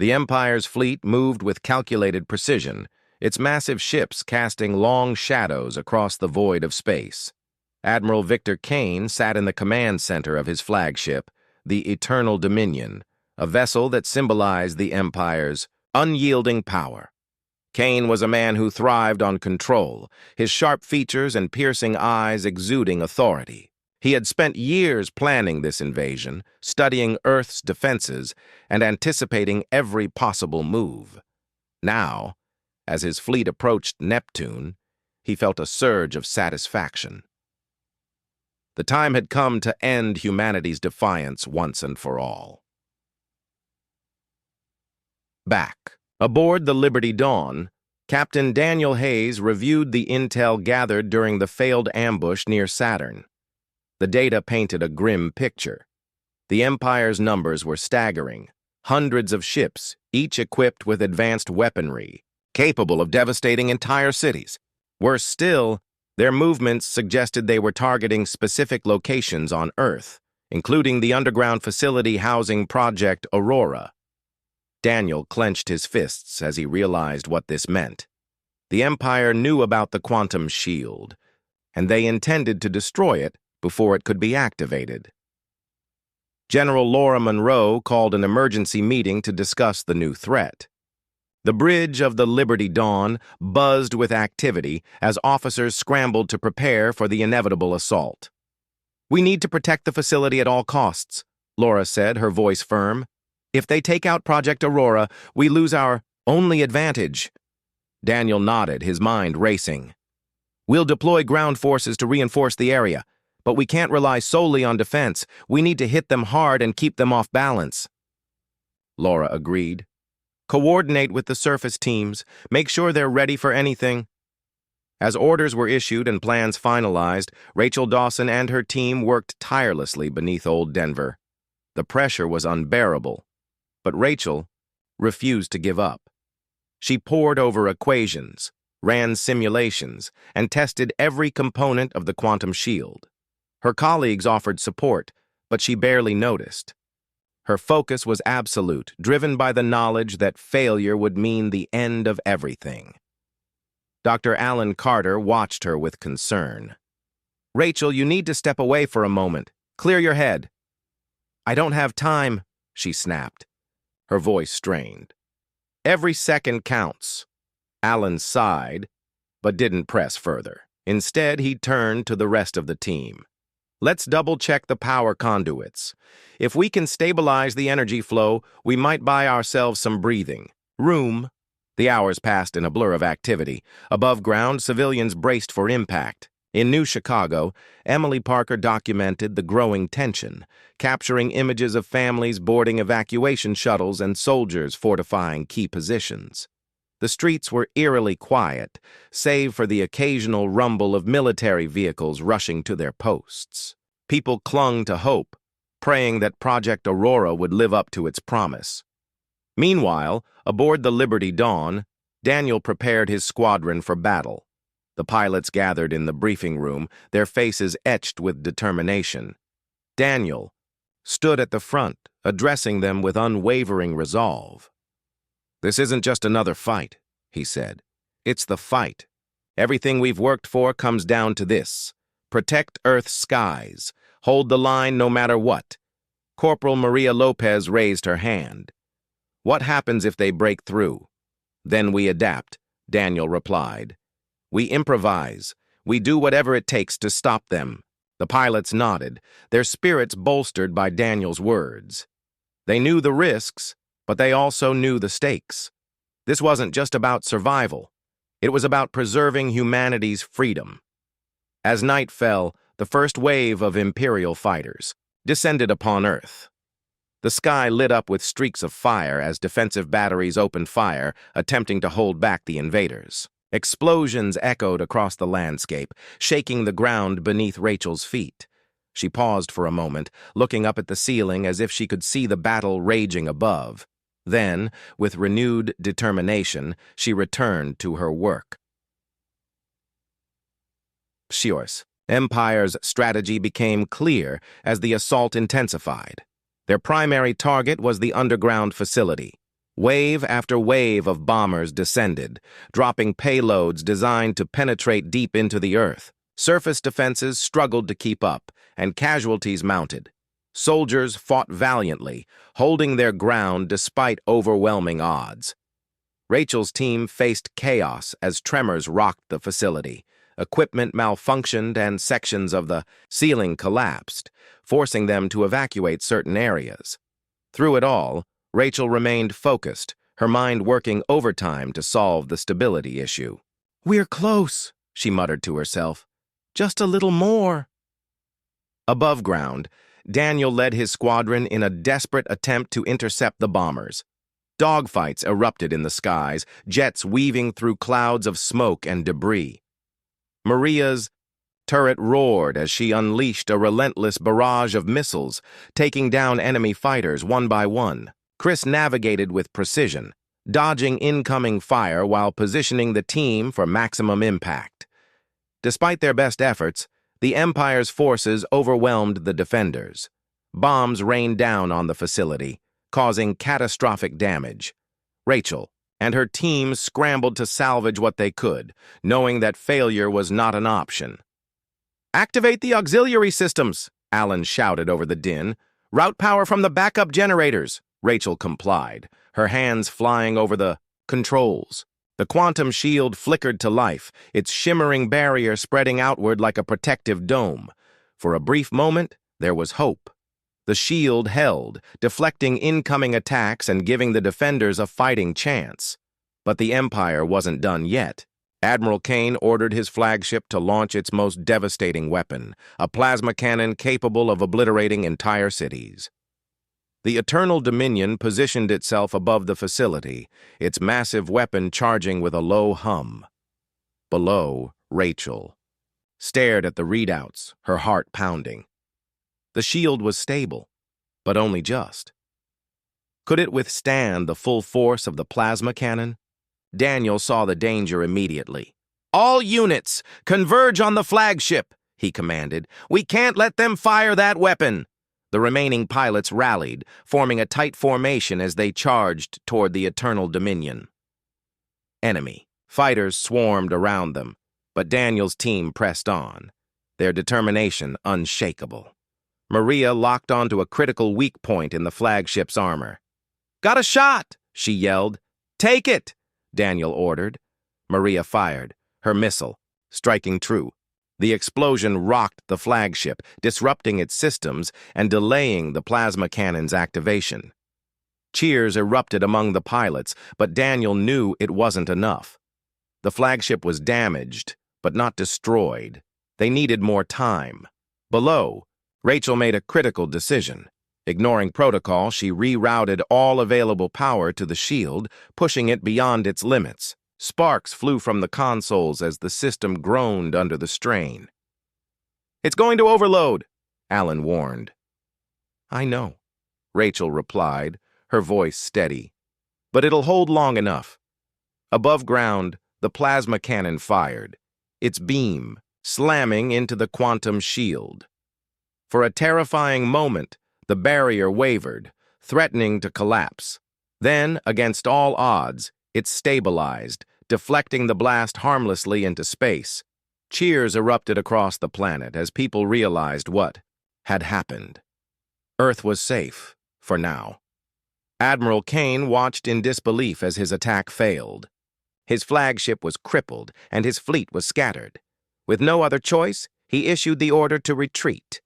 The Empire's fleet moved with calculated precision, its massive ships casting long shadows across the void of space. Admiral Victor Kane sat in the command center of his flagship, the Eternal Dominion, a vessel that symbolized the Empire's unyielding power. Kane was a man who thrived on control, his sharp features and piercing eyes exuding authority. He had spent years planning this invasion, studying Earth's defenses, and anticipating every possible move. Now, as his fleet approached Neptune, he felt a surge of satisfaction. The time had come to end humanity's defiance once and for all. Back aboard the Liberty Dawn, Captain Daniel Hayes reviewed the intel gathered during the failed ambush near Saturn. The data painted a grim picture. The Empire's numbers were staggering. Hundreds of ships, each equipped with advanced weaponry, capable of devastating entire cities. Worse still, their movements suggested they were targeting specific locations on Earth, including the underground facility housing Project Aurora. Daniel clenched his fists as he realized what this meant. The Empire knew about the quantum shield, and they intended to destroy it before it could be activated. General Laura Monroe called an emergency meeting to discuss the new threat. The bridge of the Liberty Dawn buzzed with activity as officers scrambled to prepare for the inevitable assault. "We need to protect the facility at all costs," Laura said, her voice firm. "If they take out Project Aurora, we lose our only advantage." Daniel nodded, his mind racing. "We'll deploy ground forces to reinforce the area, but we can't rely solely on defense. We need to hit them hard and keep them off balance." Laura agreed. "Coordinate with the surface teams. Make sure they're ready for anything." As orders were issued and plans finalized, Rachel Dawson and her team worked tirelessly beneath Old Denver. The pressure was unbearable, but Rachel refused to give up. She pored over equations, ran simulations, and tested every component of the quantum shield. Her colleagues offered support, but she barely noticed. Her focus was absolute, driven by the knowledge that failure would mean the end of everything. Dr. Alan Carter watched her with concern. "Rachel, you need to step away for a moment. Clear your head." "I don't have time," she snapped, her voice strained. "Every second counts." Alan sighed, but didn't press further. Instead, he turned to the rest of the team. "Let's double-check the power conduits. If we can stabilize the energy flow, we might buy ourselves some breathing room." The hours passed in a blur of activity. Above ground, civilians braced for impact. In New Chicago, Emily Parker documented the growing tension, capturing images of families boarding evacuation shuttles and soldiers fortifying key positions. The streets were eerily quiet, save for the occasional rumble of military vehicles rushing to their posts. People clung to hope, praying that Project Aurora would live up to its promise. Meanwhile, aboard the Liberty Dawn, Daniel prepared his squadron for battle. The pilots gathered in the briefing room, their faces etched with determination. Daniel stood at the front, addressing them with unwavering resolve. "This isn't just another fight," he said. "It's the fight. Everything we've worked for comes down to this. Protect Earth's skies. Hold the line no matter what." Corporal Maria Lopez raised her hand. "What happens if they break through?" "Then we adapt," Daniel replied. "We improvise. We do whatever it takes to stop them." The pilots nodded, their spirits bolstered by Daniel's words. They knew the risks, but they also knew the stakes. This wasn't just about survival. It was about preserving humanity's freedom. As night fell, the first wave of Imperial fighters descended upon Earth. The sky lit up with streaks of fire as defensive batteries opened fire, attempting to hold back the invaders. Explosions echoed across the landscape, shaking the ground beneath Rachel's feet. She paused for a moment, looking up at the ceiling as if she could see the battle raging above. Then, with renewed determination, she returned to her work. Empire's strategy became clear as the assault intensified. Their primary target was the underground facility. Wave after wave of bombers descended, dropping payloads designed to penetrate deep into the earth. Surface defenses struggled to keep up, and casualties mounted. Soldiers fought valiantly, holding their ground despite overwhelming odds. Rachel's team faced chaos as tremors rocked the facility. Equipment malfunctioned and sections of the ceiling collapsed, forcing them to evacuate certain areas. Through it all, Rachel remained focused, her mind working overtime to solve the stability issue. "We're close," she muttered to herself. "Just a little more." Above ground, Daniel led his squadron in a desperate attempt to intercept the bombers. Dogfights erupted in the skies, jets weaving through clouds of smoke and debris. Maria's turret roared as she unleashed a relentless barrage of missiles, taking down enemy fighters one by one. Chris navigated with precision, dodging incoming fire while positioning the team for maximum impact. Despite their best efforts, the Empire's forces overwhelmed the defenders. Bombs rained down on the facility, causing catastrophic damage. Rachel and her team scrambled to salvage what they could, knowing that failure was not an option. "Activate the auxiliary systems," Alan shouted over the din. "Route power from the backup generators." Rachel complied, her hands flying over the controls. The quantum shield flickered to life, its shimmering barrier spreading outward like a protective dome. For a brief moment, there was hope. The shield held, deflecting incoming attacks and giving the defenders a fighting chance. But the Empire wasn't done yet. Admiral Kane ordered his flagship to launch its most devastating weapon, a plasma cannon capable of obliterating entire cities. The Eternal Dominion positioned itself above the facility, its massive weapon charging with a low hum. Below, Rachel stared at the readouts, her heart pounding. The shield was stable, but only just. Could it withstand the full force of the plasma cannon? Daniel saw the danger immediately. "All units, converge on the flagship," he commanded. "We can't let them fire that weapon." The remaining pilots rallied, forming a tight formation as they charged toward the Eternal Dominion. Enemy fighters swarmed around them, but Daniel's team pressed on, their determination unshakable. Maria locked onto a critical weak point in the flagship's armor. "Got a shot!" she yelled. "Take it!" Daniel ordered. Maria fired, her missile striking true. The explosion rocked the flagship, disrupting its systems and delaying the plasma cannon's activation. Cheers erupted among the pilots, but Daniel knew it wasn't enough. The flagship was damaged, but not destroyed. They needed more time. Below, Rachel made a critical decision. Ignoring protocol, she rerouted all available power to the shield, pushing it beyond its limits. Sparks flew from the consoles as the system groaned under the strain. "It's going to overload," Alan warned. "I know," Rachel replied, her voice steady. "But it'll hold long enough." Above ground, the plasma cannon fired, its beam slamming into the quantum shield. For a terrifying moment, the barrier wavered, threatening to collapse. Then, against all odds, it stabilized, deflecting the blast harmlessly into space. Cheers erupted across the planet as people realized what had happened. Earth was safe, for now. Admiral Kane watched in disbelief as his attack failed. His flagship was crippled and his fleet was scattered. With no other choice, he issued the order to retreat.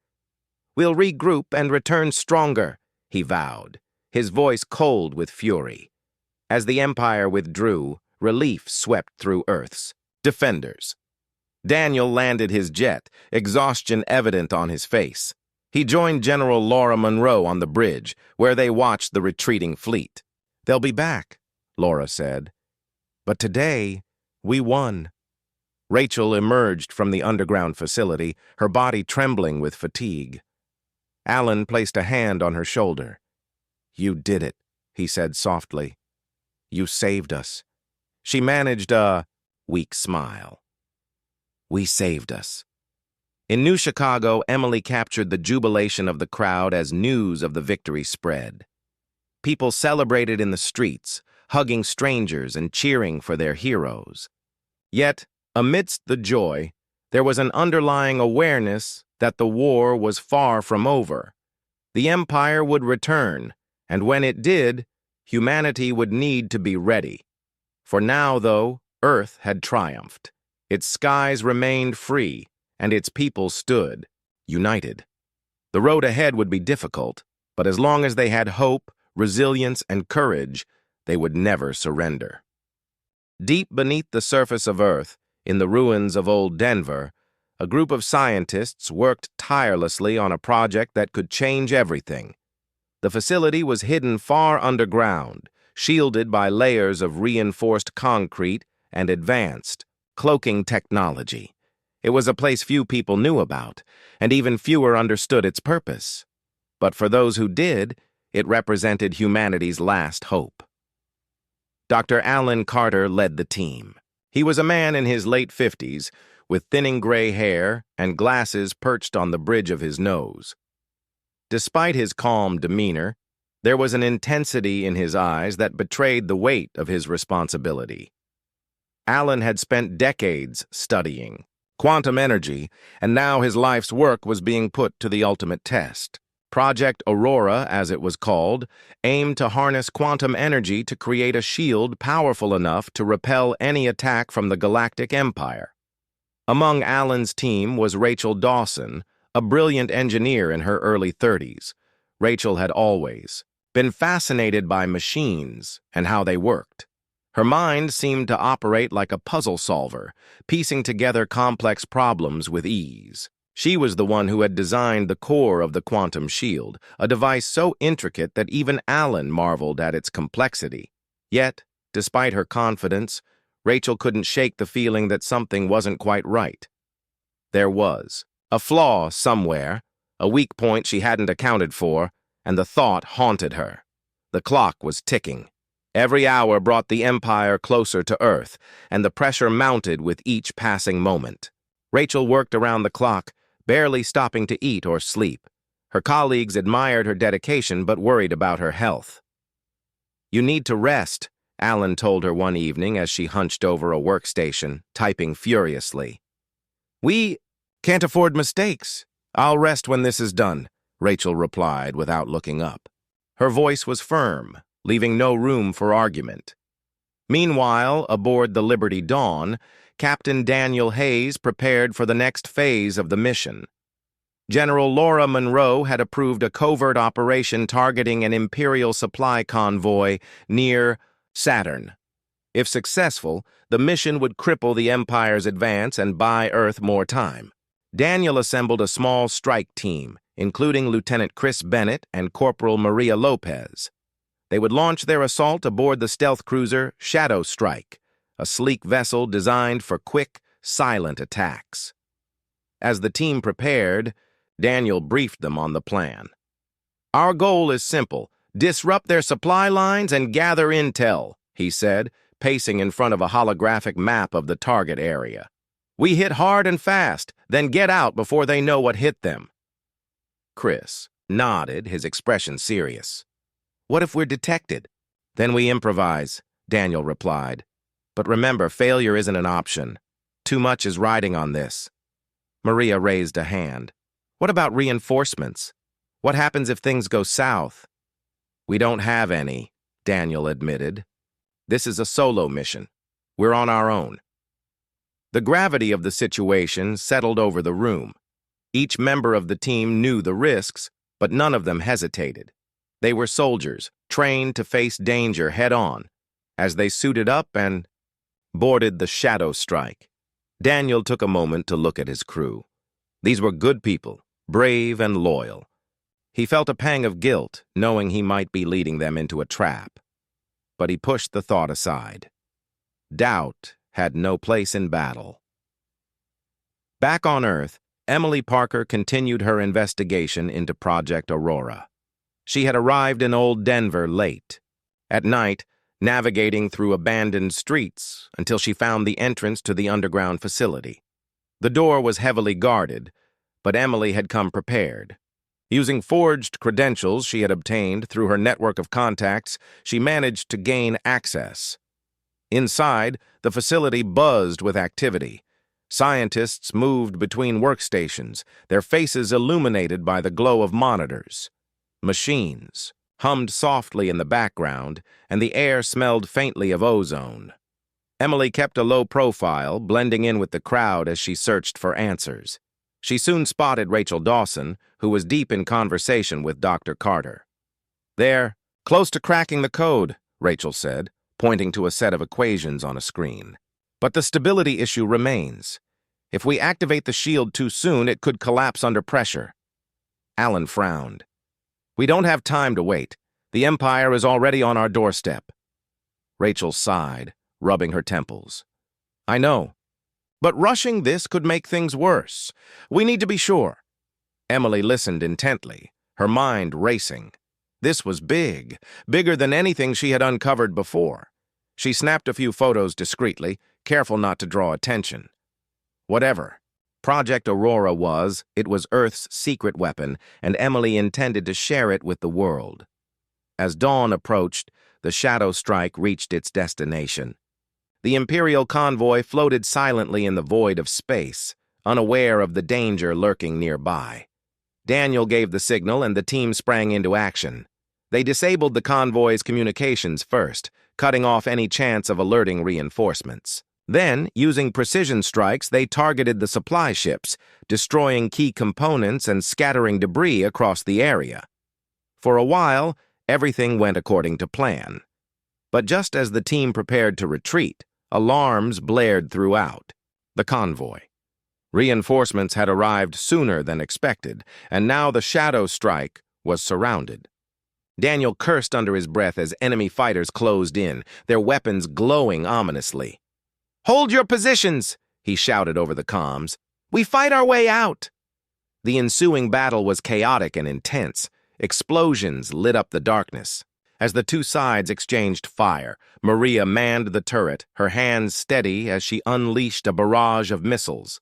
"We'll regroup and return stronger," he vowed, his voice cold with fury. As the Empire withdrew, relief swept through Earth's defenders. Daniel landed his jet, exhaustion evident on his face. He joined General Laura Monroe on the bridge, where they watched the retreating fleet. "They'll be back," Laura said. "But today, we won." Rachel emerged from the underground facility, her body trembling with fatigue. Alan placed a hand on her shoulder. "You did it," he said softly. "You saved us." She managed a weak smile. "We saved us." In New Chicago, Emily captured the jubilation of the crowd as news of the victory spread. People celebrated in the streets, hugging strangers and cheering for their heroes. Yet, amidst the joy, there was an underlying awareness that the war was far from over. The Empire would return, and when it did, humanity would need to be ready. For now, though, Earth had triumphed. Its skies remained free, and its people stood, united. The road ahead would be difficult, but as long as they had hope, resilience, and courage, they would never surrender. Deep beneath the surface of Earth, in the ruins of old Denver, a group of scientists worked tirelessly on a project that could change everything. The facility was hidden far underground, shielded by layers of reinforced concrete and advanced, cloaking technology. It was a place few people knew about, and even fewer understood its purpose. But for those who did, it represented humanity's last hope. Dr. Alan Carter led the team. He was a man in his late 50s, with thinning gray hair and glasses perched on the bridge of his nose. Despite his calm demeanor, there was an intensity in his eyes that betrayed the weight of his responsibility. Alan had spent decades studying quantum energy, and now his life's work was being put to the ultimate test. Project Aurora, as it was called, aimed to harness quantum energy to create a shield powerful enough to repel any attack from the Galactic Empire. Among Alan's team was Rachel Dawson, a brilliant engineer in her early 30s. Rachel had always been fascinated by machines and how they worked. Her mind seemed to operate like a puzzle solver, piecing together complex problems with ease. She was the one who had designed the core of the quantum shield, a device so intricate that even Alan marveled at its complexity. Yet, despite her confidence, Rachel couldn't shake the feeling that something wasn't quite right. There was a flaw somewhere, a weak point she hadn't accounted for, and the thought haunted her. The clock was ticking. Every hour brought the Empire closer to Earth, and the pressure mounted with each passing moment. Rachel worked around the clock, barely stopping to eat or sleep. Her colleagues admired her dedication but worried about her health. "You need to rest," Alan told her one evening as she hunched over a workstation, typing furiously. "We can't afford mistakes. I'll rest when this is done," Rachel replied without looking up. Her voice was firm, leaving no room for argument. Meanwhile, aboard the Liberty Dawn, Captain Daniel Hayes prepared for the next phase of the mission. General Laura Monroe had approved a covert operation targeting an Imperial supply convoy near Saturn. If successful, the mission would cripple the Empire's advance and buy Earth more time. Daniel assembled a small strike team, including Lieutenant Chris Bennett and Corporal Maria Lopez. They would launch their assault aboard the stealth cruiser Shadow Strike, a sleek vessel designed for quick, silent attacks. As the team prepared, Daniel briefed them on the plan. "Our goal is simple: disrupt their supply lines and gather intel," he said, pacing in front of a holographic map of the target area. "We hit hard and fast, then get out before they know what hit them." Chris nodded, his expression serious. "What if we're detected?" "Then we improvise," Daniel replied. "But remember, failure isn't an option. Too much is riding on this." Maria raised a hand. "What about reinforcements? What happens if things go south?" "We don't have any," Daniel admitted. "This is a solo mission. We're on our own." The gravity of the situation settled over the room. Each member of the team knew the risks, but none of them hesitated. They were soldiers, trained to face danger head-on. As they suited up and boarded the Shadow Strike, Daniel took a moment to look at his crew. These were good people, brave and loyal. He felt a pang of guilt, knowing he might be leading them into a trap. But he pushed the thought aside. Doubt had no place in battle. Back on Earth, Emily Parker continued her investigation into Project Aurora. She had arrived in old Denver late. At night, navigating through abandoned streets until she found the entrance to the underground facility. The door was heavily guarded, but Emily had come prepared. Using forged credentials she had obtained through her network of contacts, she managed to gain access. Inside, the facility buzzed with activity. Scientists moved between workstations, their faces illuminated by the glow of monitors. Machines hummed softly in the background, and the air smelled faintly of ozone. Emily kept a low profile, blending in with the crowd as she searched for answers. She soon spotted Rachel Dawson, who was deep in conversation with Dr. Carter. "They're close to cracking the code," Rachel said, pointing to a set of equations on a screen. "But the stability issue remains. If we activate the shield too soon, it could collapse under pressure." Alan frowned. "We don't have time to wait. The Empire is already on our doorstep." Rachel sighed, rubbing her temples. "I know. But rushing this could make things worse. We need to be sure." Emily listened intently, her mind racing. This was big, bigger than anything she had uncovered before. She snapped a few photos discreetly, careful not to draw attention. Whatever Project Aurora was, it was Earth's secret weapon, and Emily intended to share it with the world. As dawn approached, the shadow strike reached its destination. The Imperial convoy floated silently in the void of space, unaware of the danger lurking nearby. Daniel gave the signal and the team sprang into action. They disabled the convoy's communications first, cutting off any chance of alerting reinforcements. Then, using precision strikes, they targeted the supply ships, destroying key components and scattering debris across the area. For a while, everything went according to plan. But just as the team prepared to retreat, alarms blared throughout the convoy. Reinforcements had arrived sooner than expected, and now the shadow strike was surrounded. Daniel cursed under his breath as enemy fighters closed in, their weapons glowing ominously. "Hold your positions!" he shouted over the comms. "We fight our way out!" The ensuing battle was chaotic and intense. Explosions lit up the darkness. As the two sides exchanged fire, Maria manned the turret, her hands steady as she unleashed a barrage of missiles.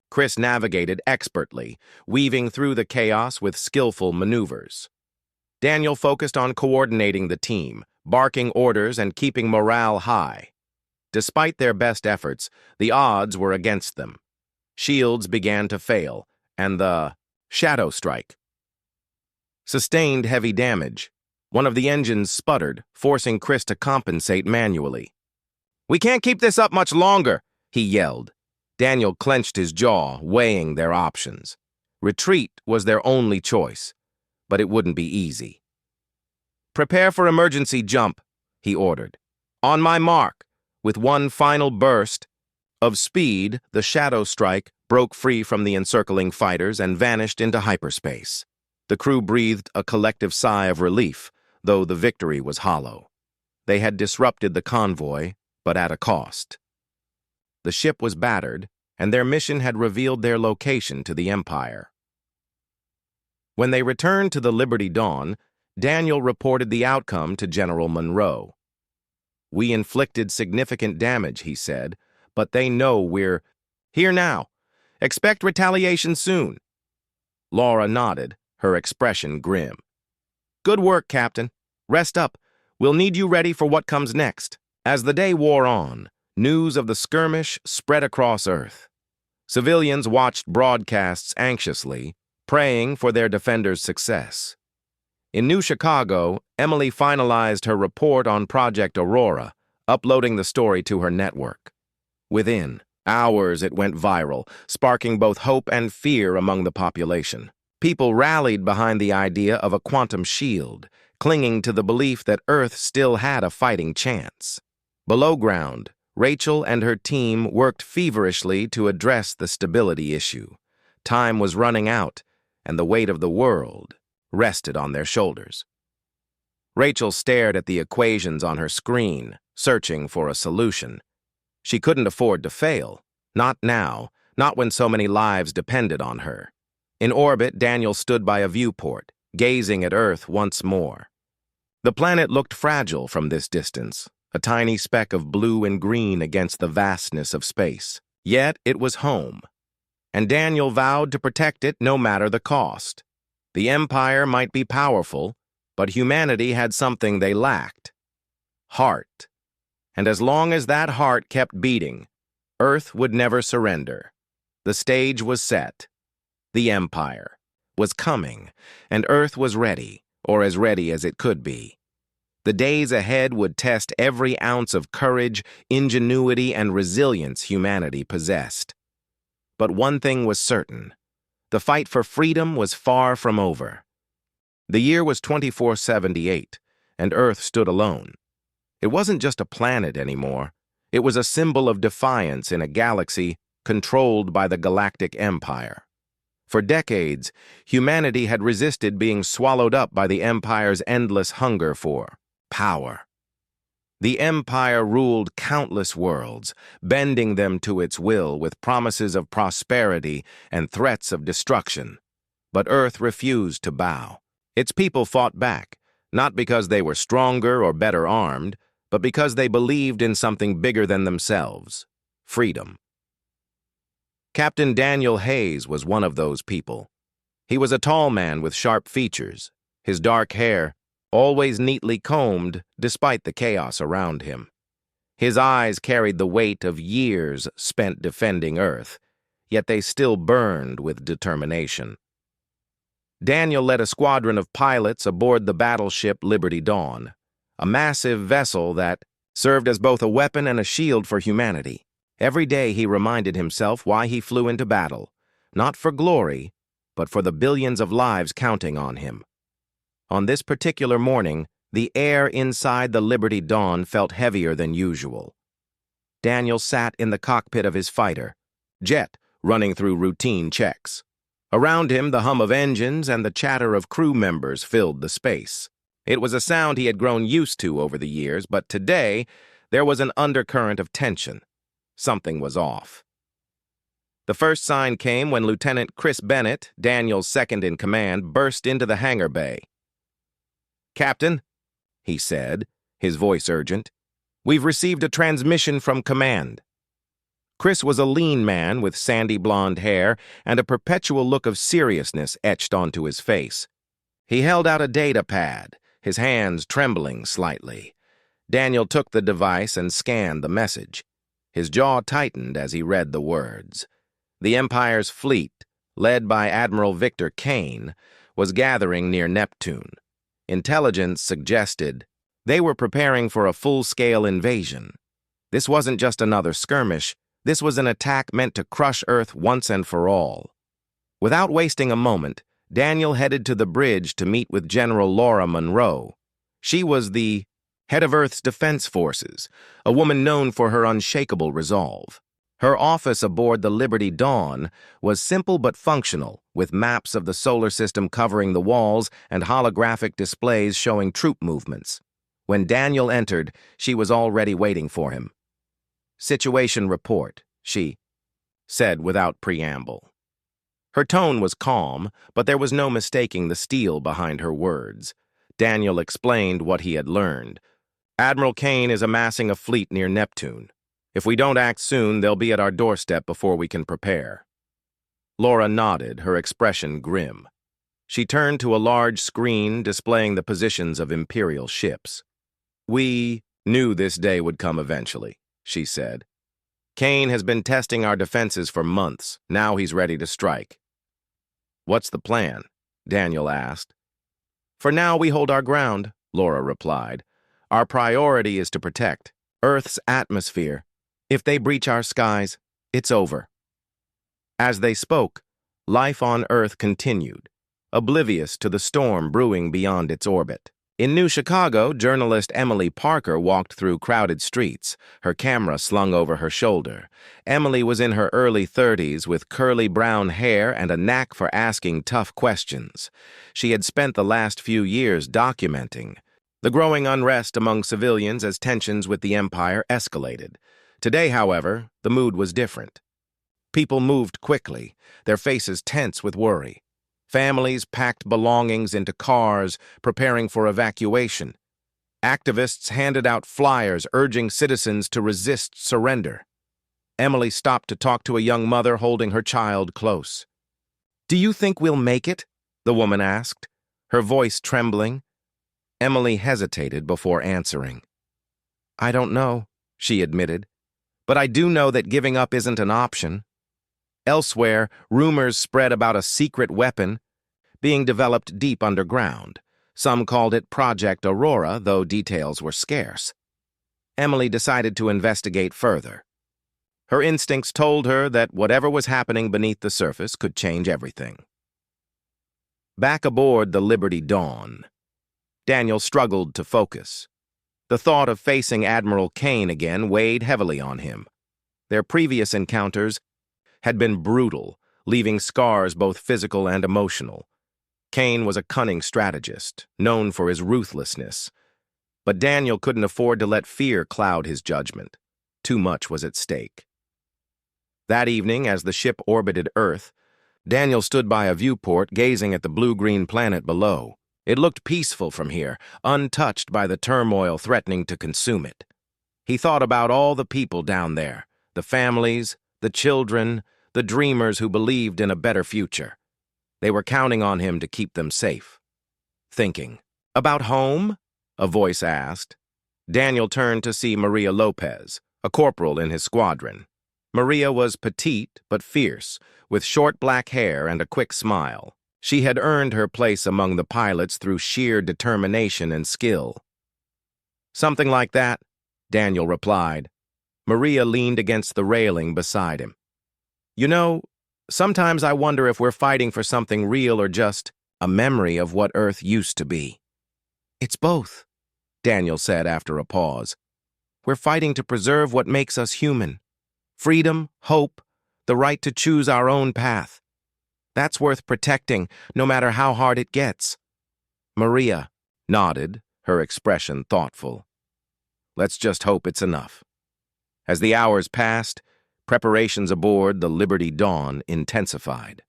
Chris navigated expertly, weaving through the chaos with skillful maneuvers. Daniel focused on coordinating the team, barking orders and keeping morale high. Despite their best efforts, the odds were against them. Shields began to fail, and the shadow strike sustained heavy damage. One of the engines sputtered, forcing Chris to compensate manually. "We can't keep this up much longer," he yelled. Daniel clenched his jaw, weighing their options. Retreat was their only choice, but it wouldn't be easy. "Prepare for emergency jump," he ordered. "On my mark." With one final burst of speed, the shadow strike broke free from the encircling fighters and vanished into hyperspace. The crew breathed a collective sigh of relief, though the victory was hollow. They had disrupted the convoy, but at a cost. The ship was battered, and their mission had revealed their location to the Empire. When they returned to the Liberty Dawn, Daniel reported the outcome to General Monroe. "We inflicted significant damage," he said, "but they know we're here now. Expect retaliation soon." Laura nodded, her expression grim. "Good work, Captain. Rest up. We'll need you ready for what comes next." As the day wore on, news of the skirmish spread across Earth. Civilians watched broadcasts anxiously, praying for their defenders' success. In New Chicago, Emily finalized her report on Project Aurora, uploading the story to her network. Within hours, it went viral, sparking both hope and fear among the population. People rallied behind the idea of a quantum shield, clinging to the belief that Earth still had a fighting chance. Below ground, Rachel and her team worked feverishly to address the stability issue. Time was running out, and the weight of the world rested on their shoulders. Rachel stared at the equations on her screen, searching for a solution. She couldn't afford to fail. Not now, not when so many lives depended on her. In orbit, Daniel stood by a viewport, gazing at Earth once more. The planet looked fragile from this distance, a tiny speck of blue and green against the vastness of space. Yet it was home, and Daniel vowed to protect it no matter the cost. The Empire might be powerful, but humanity had something they lacked: heart. And as long as that heart kept beating, Earth would never surrender. The stage was set. The Empire was coming, and Earth was ready, or as ready as it could be. The days ahead would test every ounce of courage, ingenuity, and resilience humanity possessed. But one thing was certain: the fight for freedom was far from over. The year was 2478, and Earth stood alone. It wasn't just a planet anymore. It was a symbol of defiance in a galaxy controlled by the Galactic Empire. For decades, humanity had resisted being swallowed up by the Empire's endless hunger for power. The Empire ruled countless worlds, bending them to its will with promises of prosperity and threats of destruction. But Earth refused to bow. Its people fought back, not because they were stronger or better armed, but because they believed in something bigger than themselves: freedom. Captain Daniel Hayes was one of those people. He was a tall man with sharp features, his dark hair always neatly combed despite the chaos around him. His eyes carried the weight of years spent defending Earth, yet they still burned with determination. Daniel led a squadron of pilots aboard the battleship Liberty Dawn, a massive vessel that served as both a weapon and a shield for humanity. Every day he reminded himself why he flew into battle, not for glory, but for the billions of lives counting on him. On this particular morning, the air inside the Liberty Dawn felt heavier than usual. Daniel sat in the cockpit of his fighter, Jet, running through routine checks. Around him, the hum of engines and the chatter of crew members filled the space. It was a sound he had grown used to over the years, but today there was an undercurrent of tension. Something was off. The first sign came when Lieutenant Chris Bennett, Daniel's second-in-command, burst into the hangar bay. "Captain," he said, his voice urgent, "we've received a transmission from command." Chris was a lean man with sandy blonde hair and a perpetual look of seriousness etched onto his face. He held out a data pad, his hands trembling slightly. Daniel took the device and scanned the message. His jaw tightened as he read the words. The Empire's fleet, led by Admiral Victor Kane, was gathering near Neptune. Intelligence suggested they were preparing for a full-scale invasion. This wasn't just another skirmish. This was an attack meant to crush Earth once and for all. Without wasting a moment, Daniel headed to the bridge to meet with General Laura Monroe. She was the head of Earth's defense forces, a woman known for her unshakable resolve. Her office aboard the Liberty Dawn was simple but functional, with maps of the solar system covering the walls and holographic displays showing troop movements. When Daniel entered, she was already waiting for him. "Situation report," she said without preamble. Her tone was calm, but there was no mistaking the steel behind her words. Daniel explained what he had learned. "Admiral Kane is amassing a fleet near Neptune. If we don't act soon, they'll be at our doorstep before we can prepare." Laura nodded, her expression grim. She turned to a large screen displaying the positions of Imperial ships. "We knew this day would come eventually," she said. "Kane has been testing our defenses for months. Now he's ready to strike." "What's the plan?" Daniel asked. "For now, we hold our ground," Laura replied. "Our priority is to protect Earth's atmosphere. If they breach our skies, it's over." As they spoke, life on Earth continued, oblivious to the storm brewing beyond its orbit. In New Chicago, journalist Emily Parker walked through crowded streets, her camera slung over her shoulder. Emily was in her early 30s with curly brown hair and a knack for asking tough questions. She had spent the last few years documenting the growing unrest among civilians as tensions with the Empire escalated. Today, however, the mood was different. People moved quickly, their faces tense with worry. Families packed belongings into cars, preparing for evacuation. Activists handed out flyers urging citizens to resist surrender. Emily stopped to talk to a young mother holding her child close. "Do you think we'll make it?" the woman asked, her voice trembling. Emily hesitated before answering. I don't know, she admitted, but I do know that giving up isn't an option. Elsewhere, rumors spread about a secret weapon being developed deep underground. Some called it Project Aurora, though details were scarce. Emily decided to investigate further. Her instincts told her that whatever was happening beneath the surface could change everything. Back aboard the Liberty Dawn, Daniel struggled to focus. The thought of facing Admiral Kane again weighed heavily on him. Their previous encounters had been brutal, leaving scars both physical and emotional. Kane was a cunning strategist, known for his ruthlessness. But Daniel couldn't afford to let fear cloud his judgment. Too much was at stake. That evening, as the ship orbited Earth, Daniel stood by a viewport gazing at the blue-green planet below. It looked peaceful from here, untouched by the turmoil threatening to consume it. He thought about all the people down there, the families, the children, the dreamers who believed in a better future. They were counting on him to keep them safe. Thinking, "About home?" a voice asked. Daniel turned to see Maria Lopez, a corporal in his squadron. Maria was petite but fierce, with short black hair and a quick smile. She had earned her place among the pilots through sheer determination and skill. "Something like that," Daniel replied. Maria leaned against the railing beside him. "You know, sometimes I wonder if we're fighting for something real or just a memory of what Earth used to be." "It's both," Daniel said after a pause. "We're fighting to preserve what makes us human. Freedom, hope, the right to choose our own path. That's worth protecting, no matter how hard it gets." Maria nodded, her expression thoughtful. "Let's just hope it's enough." As the hours passed, preparations aboard the Liberty Dawn intensified.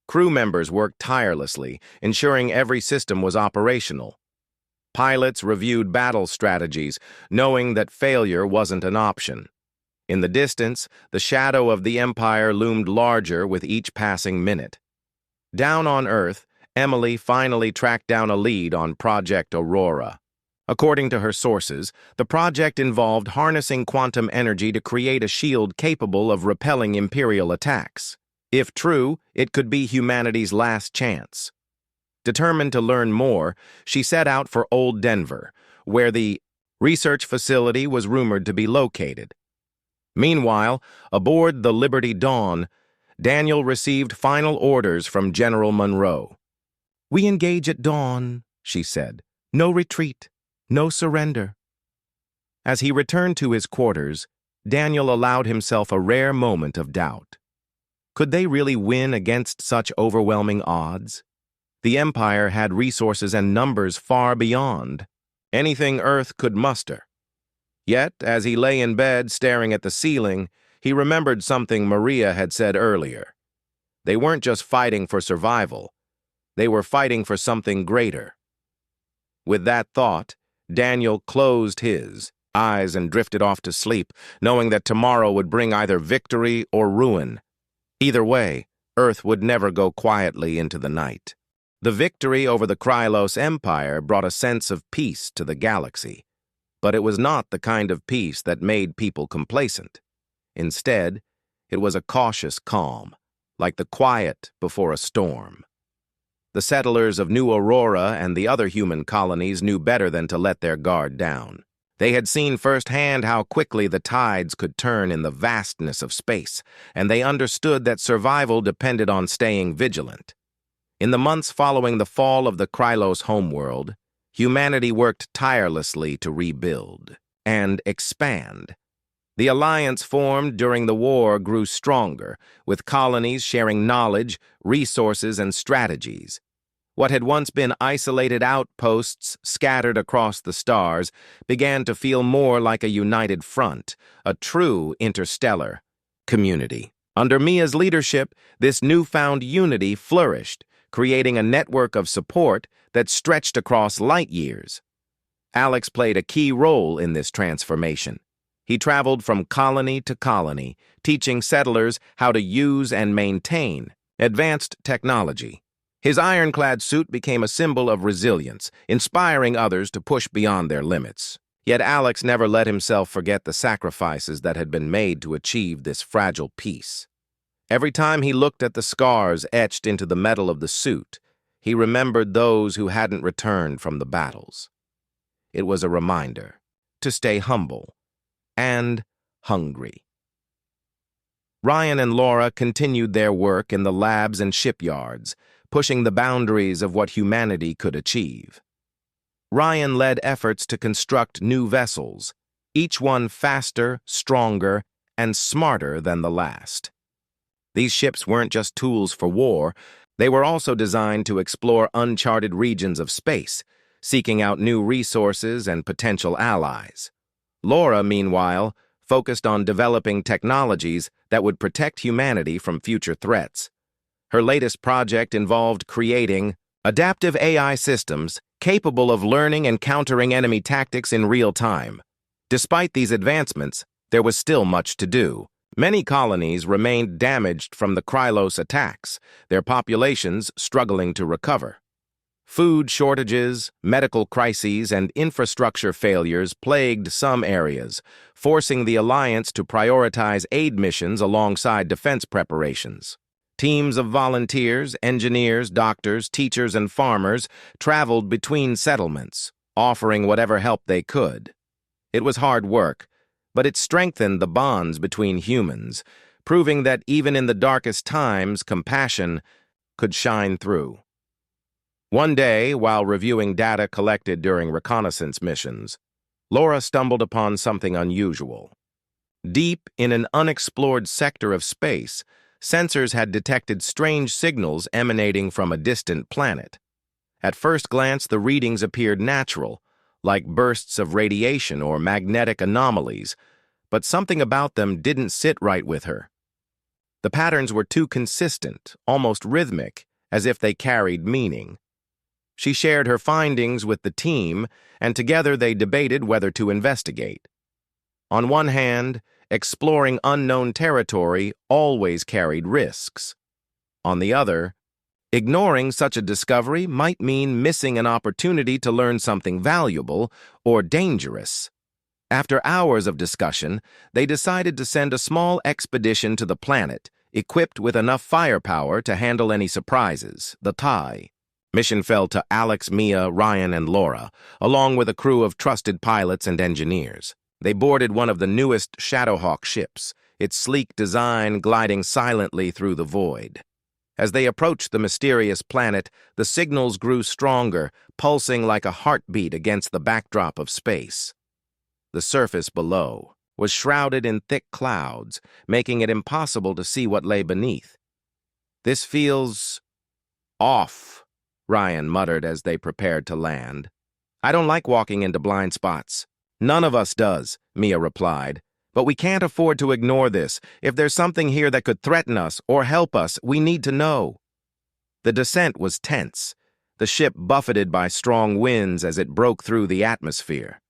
Crew members worked tirelessly, ensuring every system was operational. Pilots reviewed battle strategies, knowing that failure wasn't an option. In the distance, the shadow of the Empire loomed larger with each passing minute. Down on Earth, Emily finally tracked down a lead on Project Aurora. According to her sources, the project involved harnessing quantum energy to create a shield capable of repelling Imperial attacks. If true, it could be humanity's last chance. Determined to learn more, she set out for Old Denver, where the research facility was rumored to be located. Meanwhile, aboard the Liberty Dawn, Daniel received final orders from General Monroe. "We engage at dawn," she said. "No retreat, no surrender." As he returned to his quarters, Daniel allowed himself a rare moment of doubt. Could they really win against such overwhelming odds? The Empire had resources and numbers far beyond anything Earth could muster. Yet, as he lay in bed staring at the ceiling, he remembered something Maria had said earlier. They weren't just fighting for survival. They were fighting for something greater. With that thought, Daniel closed his eyes and drifted off to sleep, knowing that tomorrow would bring either victory or ruin. Either way, Earth would never go quietly into the night. The victory over the Krylos Empire brought a sense of peace to the galaxy. But it was not the kind of peace that made people complacent. Instead, it was a cautious calm, like the quiet before a storm. The settlers of New Aurora and the other human colonies knew better than to let their guard down. They had seen firsthand how quickly the tides could turn in the vastness of space, and they understood that survival depended on staying vigilant. In the months following the fall of the Krylos homeworld, humanity worked tirelessly to rebuild and expand. The alliance formed during the war grew stronger, with colonies sharing knowledge, resources, and strategies. What had once been isolated outposts scattered across the stars began to feel more like a united front, a true interstellar community. Under Mia's leadership, this newfound unity flourished, creating a network of support that stretched across light years. Alex played a key role in this transformation. He traveled from colony to colony, teaching settlers how to use and maintain advanced technology. His ironclad suit became a symbol of resilience, inspiring others to push beyond their limits. Yet Alex never let himself forget the sacrifices that had been made to achieve this fragile peace. Every time he looked at the scars etched into the metal of the suit, he remembered those who hadn't returned from the battles. It was a reminder to stay humble and hungry. Ryan and Laura continued their work in the labs and shipyards, pushing the boundaries of what humanity could achieve. Ryan led efforts to construct new vessels, each one faster, stronger, and smarter than the last. These ships weren't just tools for war, they were also designed to explore uncharted regions of space, seeking out new resources and potential allies. Laura, meanwhile, focused on developing technologies that would protect humanity from future threats. Her latest project involved creating adaptive AI systems capable of learning and countering enemy tactics in real time. Despite these advancements, there was still much to do. Many colonies remained damaged from the Krylos attacks, their populations struggling to recover. Food shortages, medical crises, and infrastructure failures plagued some areas, forcing the Alliance to prioritize aid missions alongside defense preparations. Teams of volunteers, engineers, doctors, teachers, and farmers traveled between settlements, offering whatever help they could. It was hard work, but it strengthened the bonds between humans, proving that even in the darkest times, compassion could shine through. One day, while reviewing data collected during reconnaissance missions, Laura stumbled upon something unusual. Deep in an unexplored sector of space, sensors had detected strange signals emanating from a distant planet. At first glance, the readings appeared natural, like bursts of radiation or magnetic anomalies, but something about them didn't sit right with her. The patterns were too consistent, almost rhythmic, as if they carried meaning. She shared her findings with the team, and together they debated whether to investigate. On one hand, exploring unknown territory always carried risks. On the other, ignoring such a discovery might mean missing an opportunity to learn something valuable or dangerous. After hours of discussion, they decided to send a small expedition to the planet, equipped with enough firepower to handle any surprises, the TIE. Mission fell to Alex, Mia, Ryan, and Laura, along with a crew of trusted pilots and engineers. They boarded one of the newest Shadowhawk ships, its sleek design gliding silently through the void. As they approached the mysterious planet, the signals grew stronger, pulsing like a heartbeat against the backdrop of space. The surface below was shrouded in thick clouds, making it impossible to see what lay beneath. "This feels off," Ryan muttered as they prepared to land. "I don't like walking into blind spots." "None of us does," Mia replied. "But we can't afford to ignore this. If there's something here that could threaten us or help us, we need to know." The descent was tense, the ship buffeted by strong winds as it broke through the atmosphere.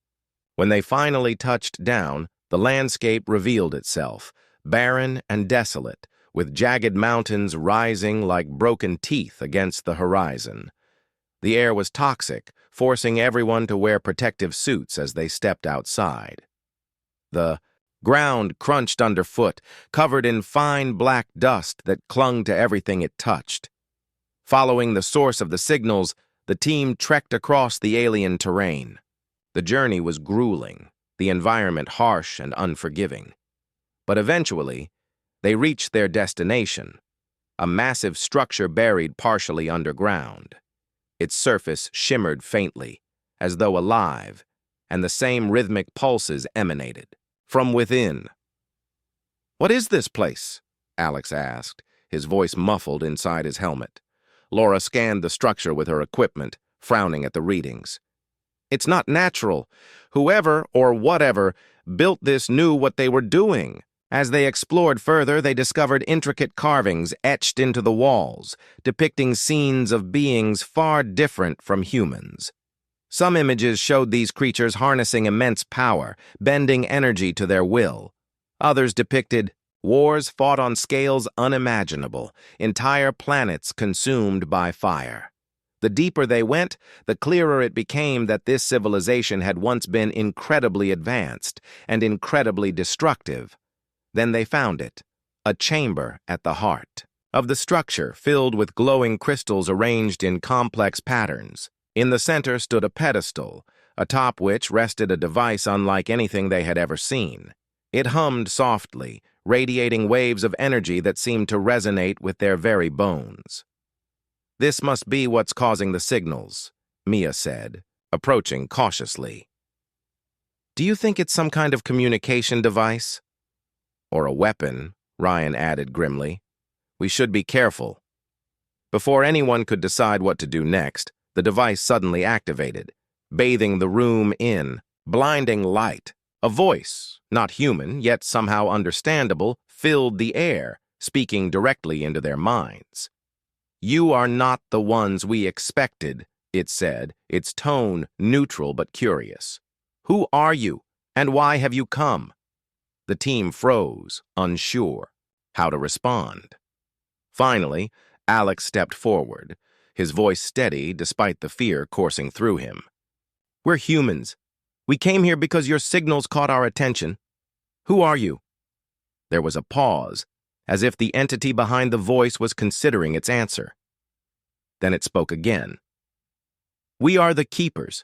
When they finally touched down, the landscape revealed itself, barren and desolate, with jagged mountains rising like broken teeth against the horizon. The air was toxic, forcing everyone to wear protective suits as they stepped outside. The ground crunched underfoot, covered in fine black dust that clung to everything it touched. Following the source of the signals, the team trekked across the alien terrain. The journey was grueling, the environment harsh and unforgiving. But eventually, they reached their destination, a massive structure buried partially underground. Its surface shimmered faintly, as though alive, and the same rhythmic pulses emanated from within. "What is this place?" Alex asked, his voice muffled inside his helmet. Laura scanned the structure with her equipment, frowning at the readings. "It's not natural. Whoever, or whatever, built this knew what they were doing." As they explored further, they discovered intricate carvings etched into the walls, depicting scenes of beings far different from humans. Some images showed these creatures harnessing immense power, bending energy to their will. Others depicted Wars fought on scales unimaginable, entire planets consumed by fire. The deeper they went, the clearer it became that this civilization had once been incredibly advanced and incredibly destructive. Then they found it, a chamber at the heart of the structure filled with glowing crystals arranged in complex patterns. In the center stood a pedestal, atop which rested a device unlike anything they had ever seen. It hummed softly, radiating waves of energy that seemed to resonate with their very bones. "This must be what's causing the signals," Mia said, approaching cautiously. "Do you think it's some kind of communication device?" "Or a weapon," Ryan added grimly. "We should be careful." Before anyone could decide what to do next, the device suddenly activated, bathing the room in blinding light. A voice, not human, yet somehow understandable, filled the air, speaking directly into their minds. "You are not the ones we expected," it said, its tone neutral but curious. "Who are you, and why have you come?" The team froze, unsure how to respond. Finally, Alex stepped forward, his voice steady despite the fear coursing through him. "We're humans. We came here because your signals caught our attention. Who are you?" There was a pause, as if the entity behind the voice was considering its answer. Then it spoke again. "We are the Keepers.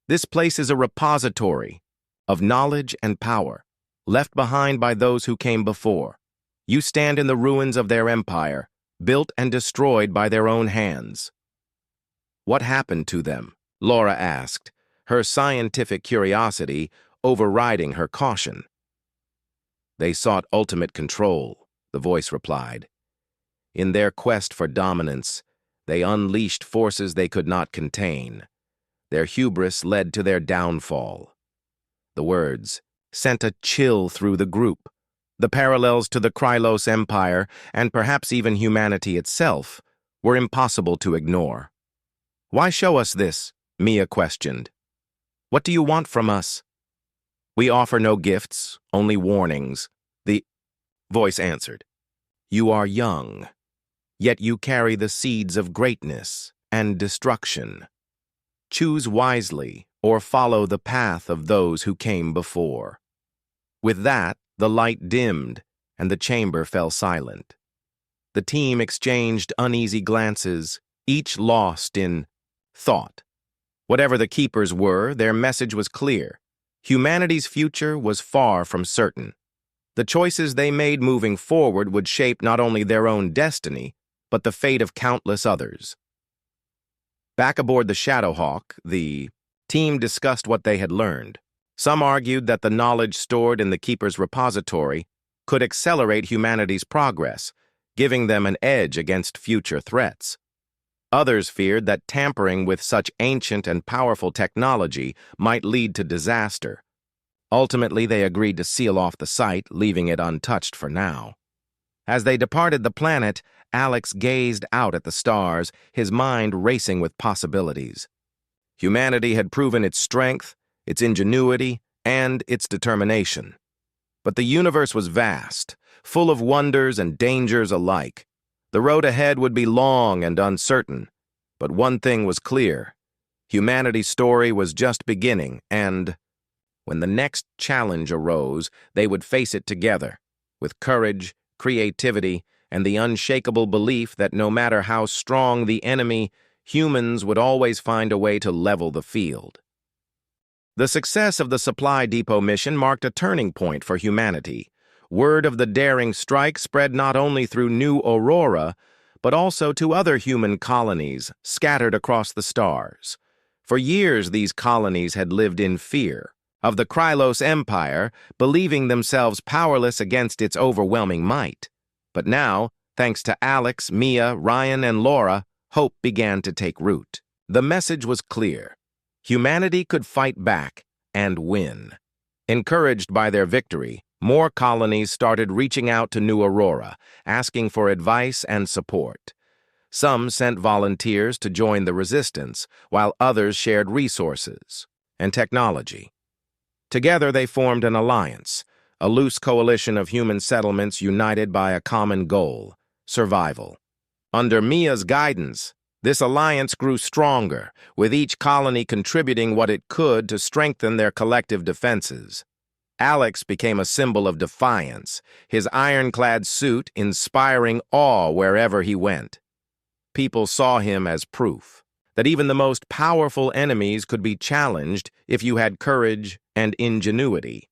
This place is a repository of knowledge and power, left behind by those who came before. You stand in the ruins of their empire, built and destroyed by their own hands." "What happened to them?" Laura asked, her scientific curiosity overriding her caution. "They sought ultimate control," the voice replied. "In their quest for dominance, they unleashed forces they could not contain. Their hubris led to their downfall." The words sent a chill through the group. The parallels to the Krylos Empire, and perhaps even humanity itself, were impossible to ignore. "Why show us this?" Mia questioned. "What do you want from us?" "We offer no gifts, only warnings," the voice answered. "You are young, yet you carry the seeds of greatness and destruction. Choose wisely or follow the path of those who came before." With that, the light dimmed and the chamber fell silent. The team exchanged uneasy glances, each lost in thought. Whatever the Keepers were, their message was clear. Humanity's future was far from certain. The choices they made moving forward would shape not only their own destiny, but the fate of countless others. Back aboard the Shadowhawk, the team discussed what they had learned. Some argued that the knowledge stored in the Keeper's repository could accelerate humanity's progress, giving them an edge against future threats. Others feared that tampering with such ancient and powerful technology might lead to disaster. Ultimately, they agreed to seal off the site, leaving it untouched for now. As they departed the planet, Alex gazed out at the stars, his mind racing with possibilities. Humanity had proven its strength, its ingenuity, and its determination. But the universe was vast, full of wonders and dangers alike. The road ahead would be long and uncertain, but one thing was clear. Humanity's story was just beginning, and when the next challenge arose, they would face it together, with courage, creativity, and the unshakable belief that no matter how strong the enemy, humans would always find a way to level the field. The success of the supply depot mission marked a turning point for humanity. Word of the daring strike spread not only through New Aurora, but also to other human colonies scattered across the stars. For years, these colonies had lived in fear of the Krylos Empire, believing themselves powerless against its overwhelming might. But now, thanks to Alex, Mia, Ryan, and Laura, hope began to take root. The message was clear. Humanity could fight back and win. Encouraged by their victory, more colonies started reaching out to New Aurora, asking for advice and support. Some sent volunteers to join the resistance, while others shared resources and technology. Together they formed an alliance, a loose coalition of human settlements united by a common goal: survival. Under Mia's guidance, this alliance grew stronger, with each colony contributing what it could to strengthen their collective defenses. Alex became a symbol of defiance, his ironclad suit inspiring awe wherever he went. People saw him as proof that even the most powerful enemies could be challenged if you had courage and ingenuity.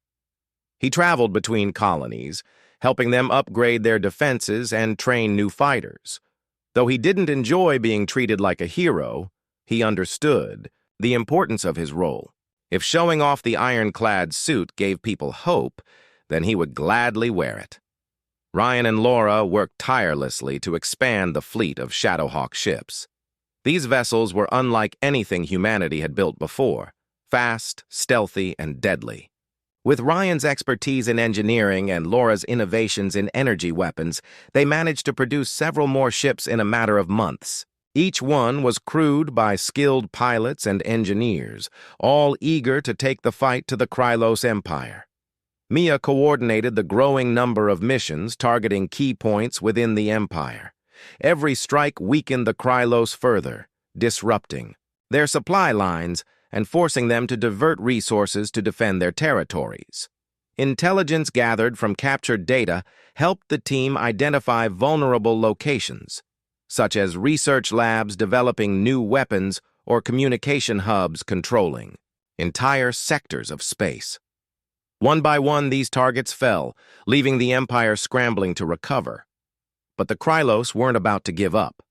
He traveled between colonies, helping them upgrade their defenses and train new fighters. Though he didn't enjoy being treated like a hero, he understood the importance of his role. If showing off the ironclad suit gave people hope, then he would gladly wear it. Ryan and Laura worked tirelessly to expand the fleet of Shadowhawk ships. These vessels were unlike anything humanity had built before: fast, stealthy, and deadly. With Ryan's expertise in engineering and Laura's innovations in energy weapons, they managed to produce several more ships in a matter of months. Each one was crewed by skilled pilots and engineers, all eager to take the fight to the Krylos Empire. Mia coordinated the growing number of missions targeting key points within the Empire. Every strike weakened the Krylos further, disrupting their supply lines and forcing them to divert resources to defend their territories. Intelligence gathered from captured data helped the team identify vulnerable locations, such as research labs developing new weapons or communication hubs controlling entire sectors of space. One by one, these targets fell, leaving the Empire scrambling to recover. But the Krylos weren't about to give up.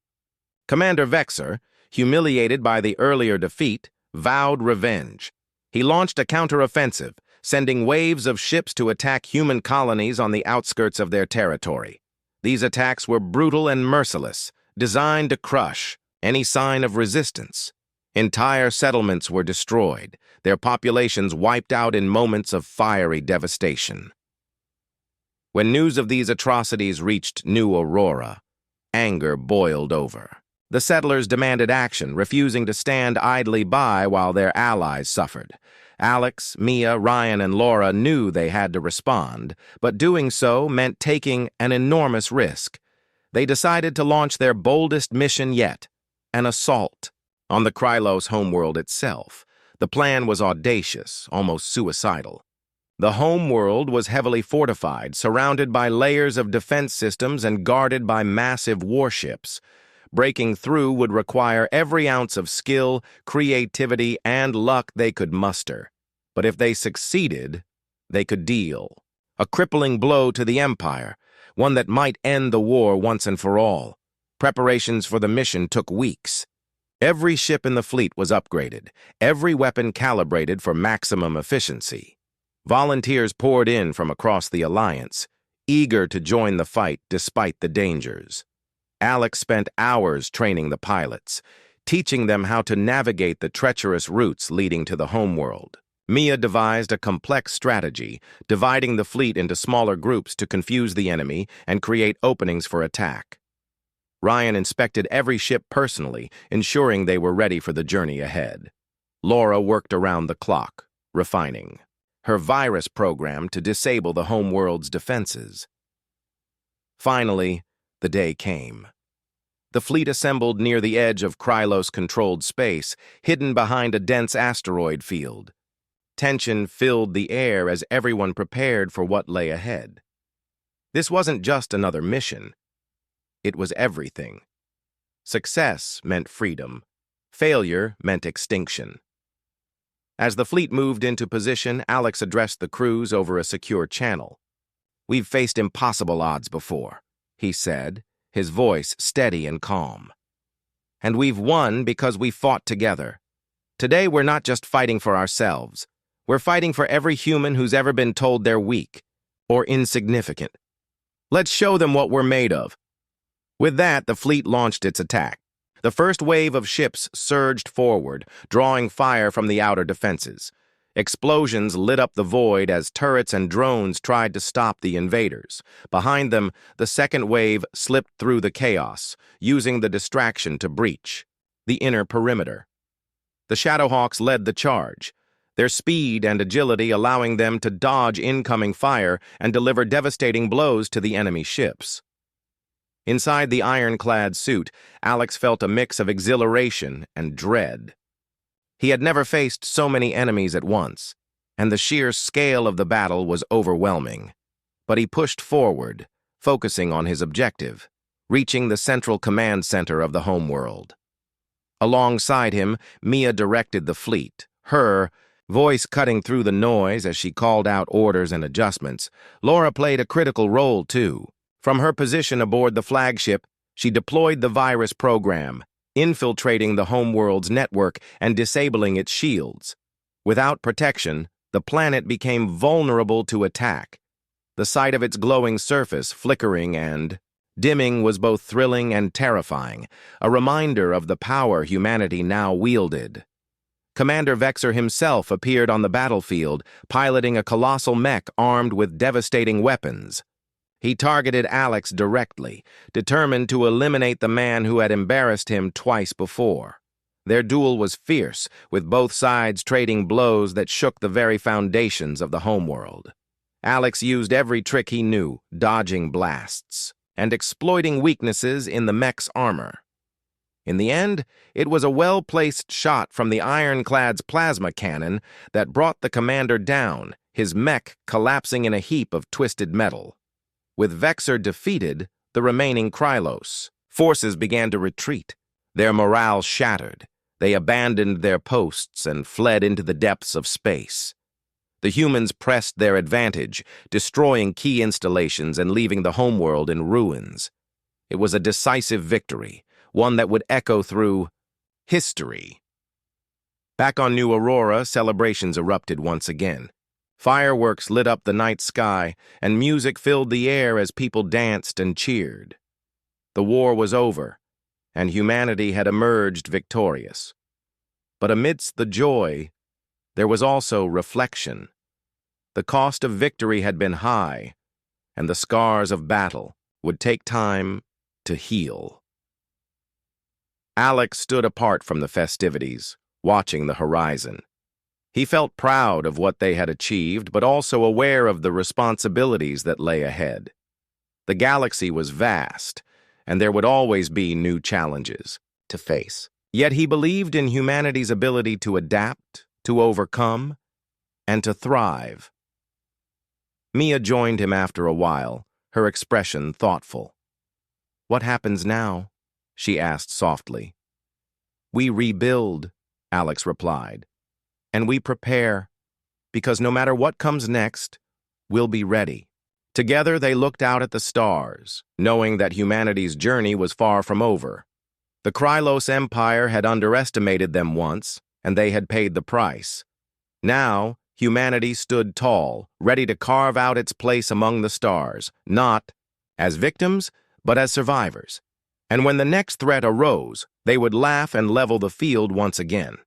Commander Vexer, humiliated by the earlier defeat, vowed revenge. He launched a counteroffensive, sending waves of ships to attack human colonies on the outskirts of their territory. These attacks were brutal and merciless, designed to crush any sign of resistance. Entire settlements were destroyed, their populations wiped out in moments of fiery devastation. When news of these atrocities reached New Aurora, anger boiled over. The settlers demanded action, refusing to stand idly by while their allies suffered. Alex, Mia, Ryan, and Laura knew they had to respond, but doing so meant taking an enormous risk. They decided to launch their boldest mission yet, an assault on the Krylos homeworld itself. The plan was audacious, almost suicidal. The homeworld was heavily fortified, surrounded by layers of defense systems and guarded by massive warships. Breaking through would require every ounce of skill, creativity, and luck they could muster. But if they succeeded, they could deal a crippling blow to the Empire, one that might end the war once and for all. Preparations for the mission took weeks. Every ship in the fleet was upgraded, every weapon calibrated for maximum efficiency. Volunteers poured in from across the Alliance, eager to join the fight despite the dangers. Alex spent hours training the pilots, teaching them how to navigate the treacherous routes leading to the homeworld. Mia devised a complex strategy, dividing the fleet into smaller groups to confuse the enemy and create openings for attack. Ryan inspected every ship personally, ensuring they were ready for the journey ahead. Laura worked around the clock, refining her virus program to disable the homeworld's defenses. Finally, the day came. The fleet assembled near the edge of Krylos-controlled space, hidden behind a dense asteroid field. Tension filled the air as everyone prepared for what lay ahead. This wasn't just another mission. It was everything. Success meant freedom. Failure meant extinction. As the fleet moved into position, Alex addressed the crews over a secure channel. "We've faced impossible odds before," he said, his voice steady and calm. "And we've won because we fought together. Today we're not just fighting for ourselves. We're fighting for every human who's ever been told they're weak or insignificant. Let's show them what we're made of." With that, the fleet launched its attack. The first wave of ships surged forward, drawing fire from the outer defenses. Explosions lit up the void as turrets and drones tried to stop the invaders. Behind them, the second wave slipped through the chaos, using the distraction to breach the inner perimeter. The Shadowhawks led the charge, their speed and agility allowing them to dodge incoming fire and deliver devastating blows to the enemy ships. Inside the ironclad suit, Alex felt a mix of exhilaration and dread. He had never faced so many enemies at once, and the sheer scale of the battle was overwhelming. But he pushed forward, focusing on his objective, reaching the central command center of the homeworld. Alongside him, Mia directed the fleet, her voice cutting through the noise as she called out orders and adjustments. Laura played a critical role, too. From her position aboard the flagship, she deployed the virus program, infiltrating the homeworld's network and disabling its shields. Without protection, the planet became vulnerable to attack. The sight of its glowing surface, flickering and dimming, was both thrilling and terrifying, a reminder of the power humanity now wielded. Commander Vexer himself appeared on the battlefield, piloting a colossal mech armed with devastating weapons. He targeted Alex directly, determined to eliminate the man who had embarrassed him twice before. Their duel was fierce, with both sides trading blows that shook the very foundations of the homeworld. Alex used every trick he knew, dodging blasts and exploiting weaknesses in the mech's armor. In the end, it was a well-placed shot from the ironclad's plasma cannon that brought the commander down, his mech collapsing in a heap of twisted metal. With Vexer defeated, the remaining Krylos forces began to retreat. Their morale shattered. They abandoned their posts and fled into the depths of space. The humans pressed their advantage, destroying key installations and leaving the homeworld in ruins. It was a decisive victory, one that would echo through history. Back on New Aurora, celebrations erupted once again. Fireworks lit up the night sky, and music filled the air as people danced and cheered. The war was over, and humanity had emerged victorious. But amidst the joy, there was also reflection. The cost of victory had been high, and the scars of battle would take time to heal. Alex stood apart from the festivities, watching the horizon. He felt proud of what they had achieved, but also aware of the responsibilities that lay ahead. The galaxy was vast, and there would always be new challenges to face. Yet he believed in humanity's ability to adapt, to overcome, and to thrive. Mia joined him after a while, her expression thoughtful. "What happens now?" she asked softly. "We rebuild," Alex replied, "and we prepare, because no matter what comes next, we'll be ready." Together they looked out at the stars, knowing that humanity's journey was far from over. The Krylos Empire had underestimated them once, and they had paid the price. Now, humanity stood tall, ready to carve out its place among the stars, not as victims, but as survivors. And when the next threat arose, they would laugh and level the field once again.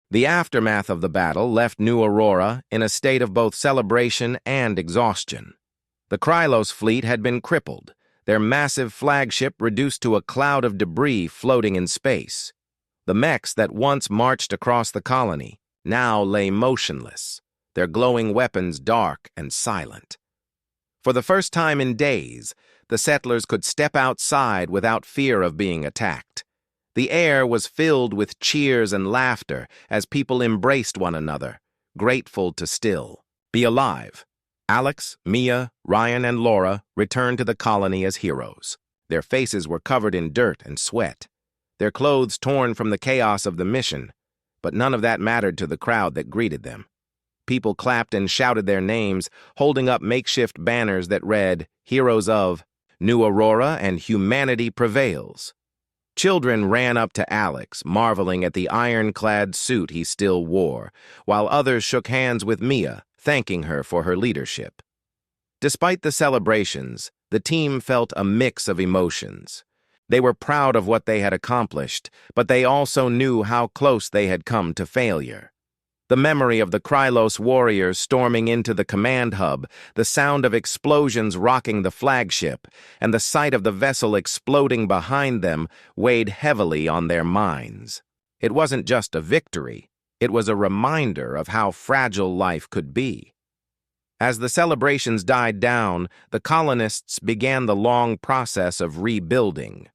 The aftermath of the battle left New Aurora in a state of both celebration and exhaustion. The Krylos fleet had been crippled, their massive flagship reduced to a cloud of debris floating in space. The mechs that once marched across the colony now lay motionless, their glowing weapons dark and silent. For the first time in days, the settlers could step outside without fear of being attacked. The air was filled with cheers and laughter as people embraced one another, grateful to still be alive. Alex, Mia, Ryan, and Laura returned to the colony as heroes. Their faces were covered in dirt and sweat, their clothes torn from the chaos of the mission, but none of that mattered to the crowd that greeted them. People clapped and shouted their names, holding up makeshift banners that read, "Heroes of New Aurora and Humanity Prevails." Children ran up to Alex, marveling at the ironclad suit he still wore, while others shook hands with Mia, thanking her for her leadership. Despite the celebrations, the team felt a mix of emotions. They were proud of what they had accomplished, but they also knew how close they had come to failure. The memory of the Krylos warriors storming into the command hub, the sound of explosions rocking the flagship, and the sight of the vessel exploding behind them weighed heavily on their minds. It wasn't just a victory, It was a reminder of how fragile life could be. As the celebrations died down, the colonists began the long process of rebuilding.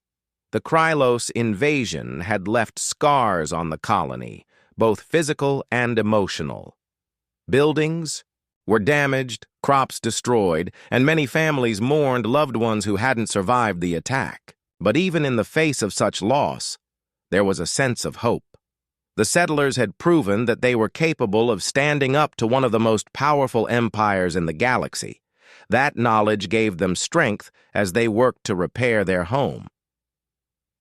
The Krylos invasion had left scars on the colony, both physical and emotional. Buildings were damaged, crops destroyed, and many families mourned loved ones who hadn't survived the attack. But even in the face of such loss, there was a sense of hope. The settlers had proven that they were capable of standing up to one of the most powerful empires in the galaxy. That knowledge gave them strength as they worked to repair their home.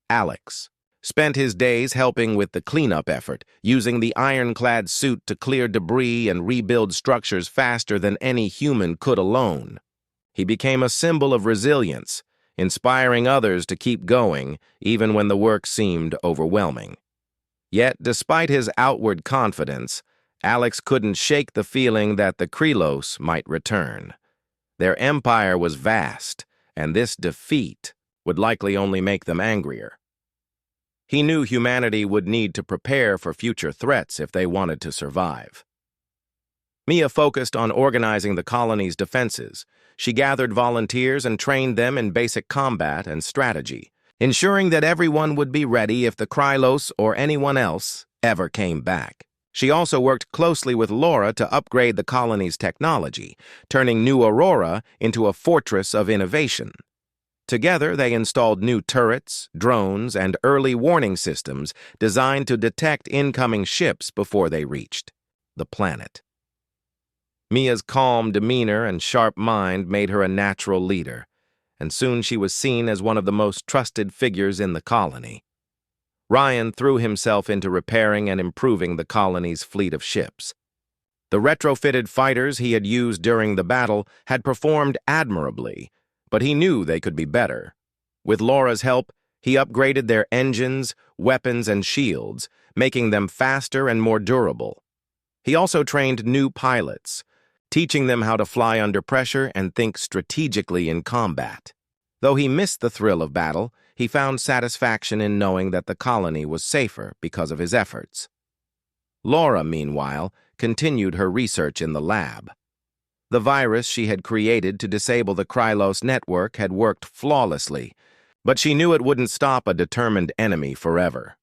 Alex spent his days helping with the cleanup effort, using the ironclad suit to clear debris and rebuild structures faster than any human could alone. He became a symbol of resilience, inspiring others to keep going even when the work seemed overwhelming. Yet, despite his outward confidence, Alex couldn't shake the feeling that the Krylos might return. Their empire was vast, and this defeat would likely only make them angrier. He knew humanity would need to prepare for future threats if they wanted to survive. Mia focused on organizing the colony's defenses. She gathered volunteers and trained them in basic combat and strategy, ensuring that everyone would be ready if the Krylos or anyone else ever came back. She also worked closely with Laura to upgrade the colony's technology, turning New Aurora into a fortress of innovation. Together, they installed new turrets, drones, and early warning systems designed to detect incoming ships before they reached the planet. Mia's calm demeanor and sharp mind made her a natural leader, and soon she was seen as one of the most trusted figures in the colony. Ryan threw himself into repairing and improving the colony's fleet of ships. The retrofitted fighters he had used during the battle had performed admirably, but he knew they could be better. With Laura's help, he upgraded their engines, weapons, and shields, making them faster and more durable. He also trained new pilots, teaching them how to fly under pressure and think strategically in combat. Though he missed the thrill of battle, he found satisfaction in knowing that the colony was safer because of his efforts. Laura, meanwhile, continued her research in the lab. The virus she had created to disable the Krylos network had worked flawlessly, but she knew it wouldn't stop a determined enemy forever.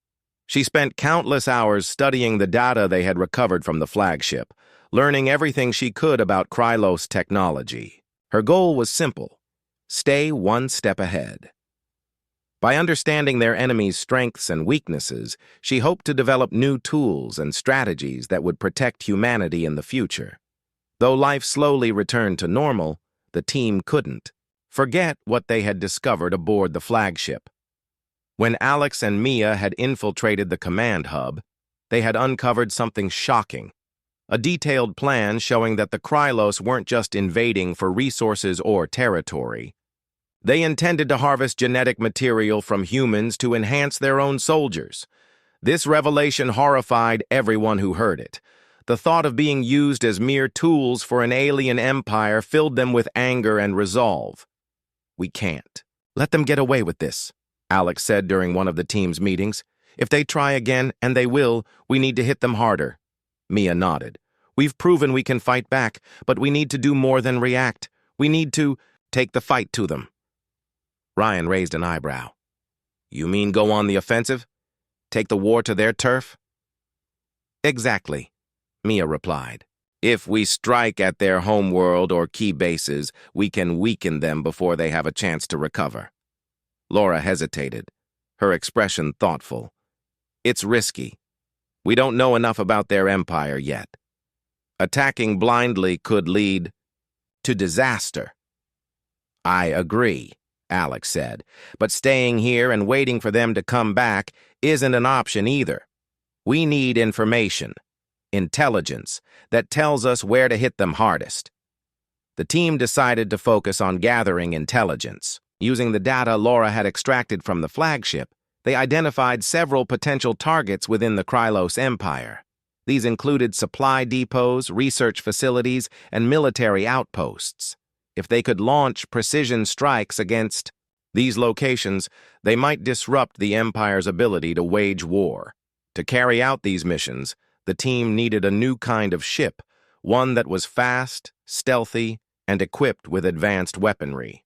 She spent countless hours studying the data they had recovered from the flagship, learning everything she could about Krylos technology. Her goal was simple: stay one step ahead. By understanding their enemy's strengths and weaknesses, she hoped to develop new tools and strategies that would protect humanity in the future. Though life slowly returned to normal, the team couldn't forget what they had discovered aboard the flagship. When Alex and Mia had infiltrated the command hub, they had uncovered something shocking: a detailed plan showing that the Krylos weren't just invading for resources or territory. They intended to harvest genetic material from humans to enhance their own soldiers. This revelation horrified everyone who heard it. The thought of being used as mere tools for an alien empire filled them with anger and resolve. "We can't let them get away with this," Alex said during one of the team's meetings. "If they try again, and they will, we need to hit them harder." Mia nodded. "We've proven we can fight back, but we need to do more than react. We need to take the fight to them." Ryan raised an eyebrow. "You mean go on the offensive? Take the war to their turf?" "Exactly," Mia replied. "If we strike at their homeworld or key bases, we can weaken them before they have a chance to recover." Laura hesitated, her expression thoughtful. "It's risky. We don't know enough about their empire yet. Attacking blindly could lead to disaster." "I agree," Alex said, "but staying here and waiting for them to come back isn't an option either. We need information. Intelligence that tells us where to hit them hardest." The team decided to focus on gathering intelligence. Using the data Laura had extracted from the flagship, they identified several potential targets within the Krylos Empire. These included supply depots, research facilities, and military outposts. If they could launch precision strikes against these locations, they might disrupt the Empire's ability to wage war. To carry out these missions, The team needed a new kind of ship, one that was fast, stealthy, and equipped with advanced weaponry.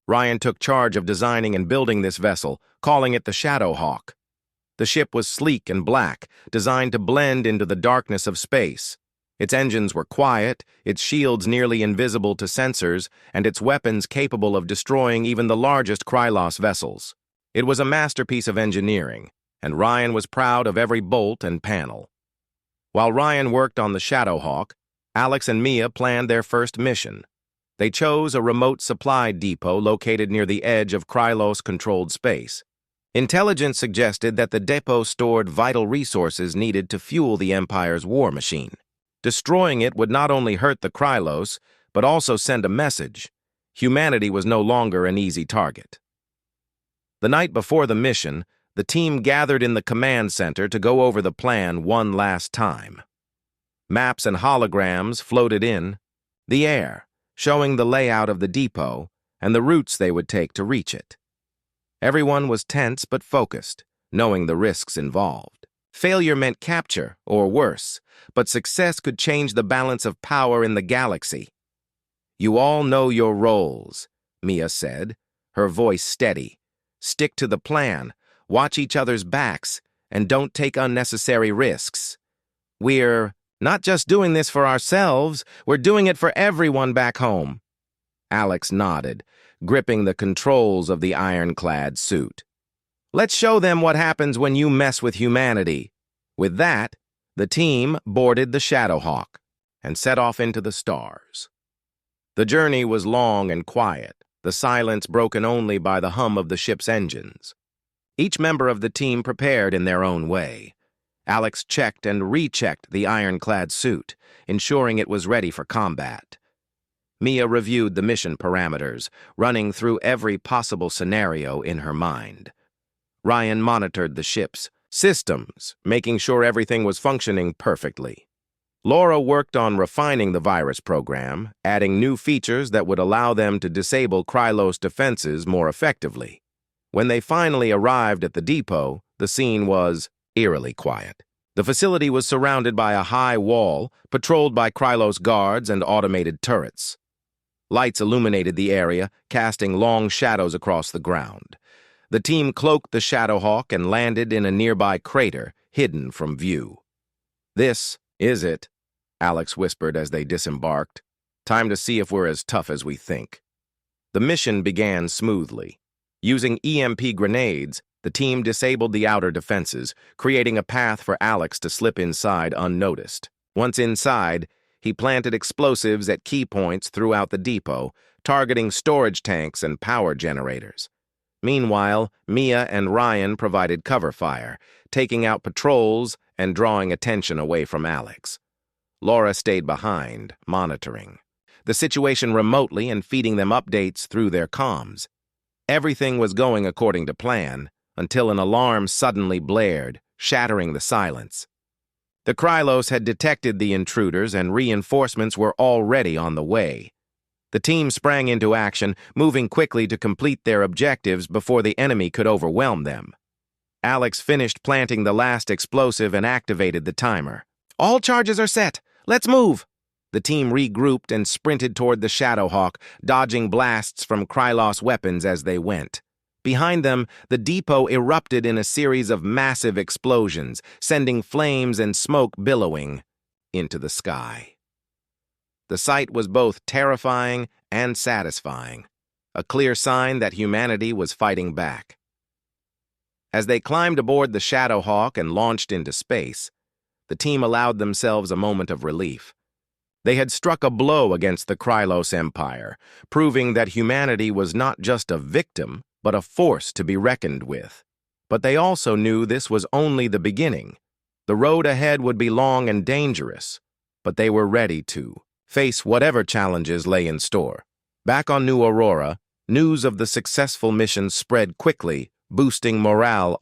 Ryan took charge of designing and building this vessel, calling it the Shadowhawk. The ship was sleek and black, designed to blend into the darkness of space. Its engines were quiet, its shields nearly invisible to sensors, and its weapons capable of destroying even the largest Krylos vessels. It was a masterpiece of engineering, and Ryan was proud of every bolt and panel. While Ryan worked on the Shadowhawk, Alex and Mia planned their first mission. They chose a remote supply depot located near the edge of Krylos-controlled space. Intelligence suggested that the depot stored vital resources needed to fuel the Empire's war machine. Destroying it would not only hurt the Krylos, but also send a message. Humanity was no longer an easy target. The night before the mission, the team gathered in the command center to go over the plan one last time. Maps and holograms floated in the air, showing the layout of the depot and the routes they would take to reach it. Everyone was tense but focused, knowing the risks involved. Failure meant capture, or worse, but success could change the balance of power in the galaxy. "You all know your roles," Mia said, her voice steady. "Stick to the plan, watch each other's backs, and don't take unnecessary risks. We're not just doing this for ourselves, we're doing it for everyone back home." Alex nodded, gripping the controls of the ironclad suit. "Let's show them what happens when you mess with humanity." With that, the team boarded the Shadowhawk and set off into the stars. The journey was long and quiet, the silence broken only by the hum of the ship's engines. Each member of the team prepared in their own way. Alex checked and rechecked the ironclad suit, ensuring it was ready for combat. Mia reviewed the mission parameters, running through every possible scenario in her mind. Ryan monitored the ship's systems, making sure everything was functioning perfectly. Laura worked on refining the virus program, adding new features that would allow them to disable Krylos defenses more effectively. When they finally arrived at the depot, the scene was eerily quiet. The facility was surrounded by a high wall, patrolled by Krylos guards and automated turrets. Lights illuminated the area, casting long shadows across the ground. The team cloaked the Shadowhawk and landed in a nearby crater, hidden from view. "This is it," Alex whispered as they disembarked. "Time to see if we're as tough as we think." The mission began smoothly. Using EMP grenades, the team disabled the outer defenses, creating a path for Alex to slip inside unnoticed. Once inside, he planted explosives at key points throughout the depot, targeting storage tanks and power generators. Meanwhile, Mia and Ryan provided cover fire, taking out patrols and drawing attention away from Alex. Laura stayed behind, monitoring the situation remotely and feeding them updates through their comms. Everything was going according to plan, until an alarm suddenly blared, shattering the silence. The Krylos had detected the intruders and reinforcements were already on the way. The team sprang into action, moving quickly to complete their objectives before the enemy could overwhelm them. Alex finished planting the last explosive and activated the timer. "All charges are set. Let's move." The team regrouped and sprinted toward the Shadowhawk, dodging blasts from Krylos weapons as they went. Behind them, the depot erupted in a series of massive explosions, sending flames and smoke billowing into the sky. The sight was both terrifying and satisfying, a clear sign that humanity was fighting back. As they climbed aboard the Shadowhawk and launched into space, the team allowed themselves a moment of relief. They had struck a blow against the Krylos Empire, proving that humanity was not just a victim, but a force to be reckoned with. But they also knew this was only the beginning. The road ahead would be long and dangerous, but they were ready to face whatever challenges lay in store. Back on New Aurora, news of the successful mission spread quickly, boosting morale.